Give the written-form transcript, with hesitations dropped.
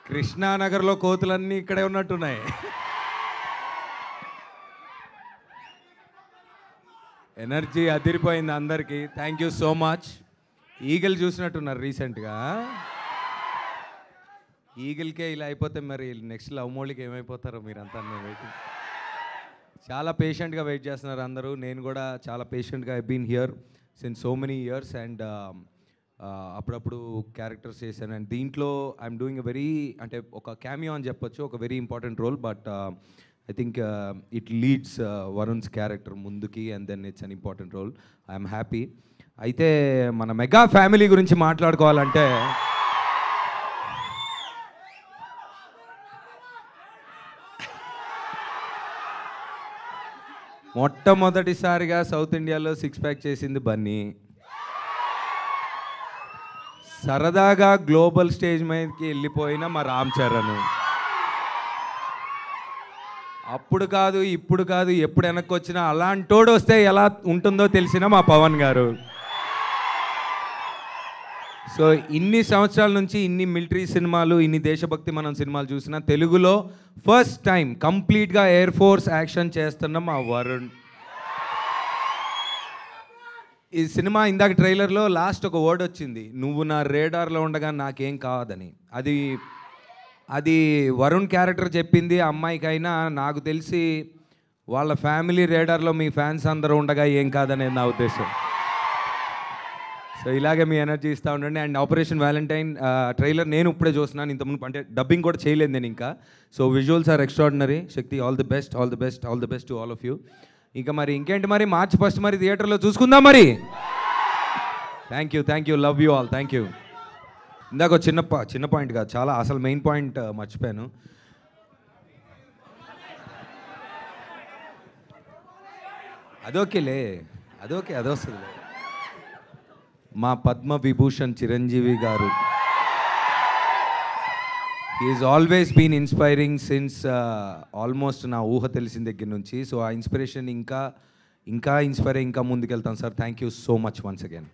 కృష్ణానగర్లో కోతులన్నీ ఇక్కడే ఉన్నట్టున్నాయి. ఎనర్జీ అదిరిపోయింది అందరికీ. Thank you so much. Eagle చూసినట్టున్నారు రీసెంట్గా. ఈగల్కే ఇలా అయిపోతే మరి నెక్స్ట్ లవ్ మోళికి ఏమైపోతారో మీరంతా వెయిటింగ్. చాలా పేషెంట్గా వెయిట్ చేస్తున్నారు అందరూ. నేను కూడా చాలా పేషెంట్గా I been here since so many years and అప్పుడప్పుడు క్యారెక్టర్స్ చేశాను. అండ్ దీంట్లో ఐఎమ్ డూయింగ్ ఎ వెరీ అంటే ఒక క్యామియో అని చెప్పొచ్చు, ఒక very important role. But I think it leads Varun's character ముందుకి and then it's an important role. I'm happy. అయితే మన మెగా ఫ్యామిలీ గురించి మాట్లాడుకోవాలంటే మొట్టమొదటిసారిగా సౌత్ ఇండియాలో 6 ప్యాక్ చేసింది బన్నీ. సరదాగా గ్లోబల్ స్టేజ్ మీదకి వెళ్ళిపోయిన మా రామ్ చరణ్. అప్పుడు కాదు ఇప్పుడు కాదు ఎప్పుడు వెనక్కి వచ్చినా అలాంటోడు వస్తే ఎలా ఉంటుందో తెలిసిన మా పవన్ గారు. సో ఇన్ని సంవత్సరాల నుంచి ఇన్ని మిలిటరీ సినిమాలు, ఇన్ని దేశభక్తి మనం సినిమాలు చూసినా తెలుగులో ఫస్ట్ టైం కంప్లీట్గా ఎయిర్ ఫోర్స్ యాక్షన్ చేస్తున్న మా వరుణ్. ఈ సినిమా ఇందాక ట్రైలర్లో లాస్ట్ ఒక వర్డ్ వచ్చింది, నువ్వు నా రేడార్లో ఉండగా నాకేం కావదని. అది వరుణ్ క్యారెక్టర్ చెప్పింది. అమ్మాయికైనా నాకు తెలిసి వాళ్ళ ఫ్యామిలీ రేడార్లో మీ ఫ్యాన్స్ అందరూ ఉండగా ఏం కాదనేది నా ఉద్దేశం. సో ఇలాగే మీ ఎనర్జీ ఇస్తూ ఉండండి. అండ్ ఆపరేషన్ వ్యాలంటైన్ ట్రైలర్ నేను ఇప్పుడే చూస్తున్నాను, ఇంతకుముందు అంటే డబ్బింగ్ కూడా చేయలేదు నేను ఇంకా. So visuals are extraordinary. Shakti, all the best, all the best, all the best to all of you. ఇంకా మరి ఇంకేంటి మరి March 1 మరి థియేటర్లో చూసుకుందాం మరి. Thank you, love you all, thank you. ఇందాక చిన్న పాయింట్ కాదు, చాలా అసలు మెయిన్ పాయింట్ మర్చిపోయాను. అదొకేలే, అదొస్తుందిలే. మా Padma Vibhushan Chiranjeevi garu, he is always been inspiring since almost నా ఊహ తెలిసిన దగ్గర నుంచి. సో ఆ ఇన్స్పిరేషన్ ఇంకా ఇన్స్పైర్ ఇంకా ముందుకెళ్తాం sir. Thank you so much once again.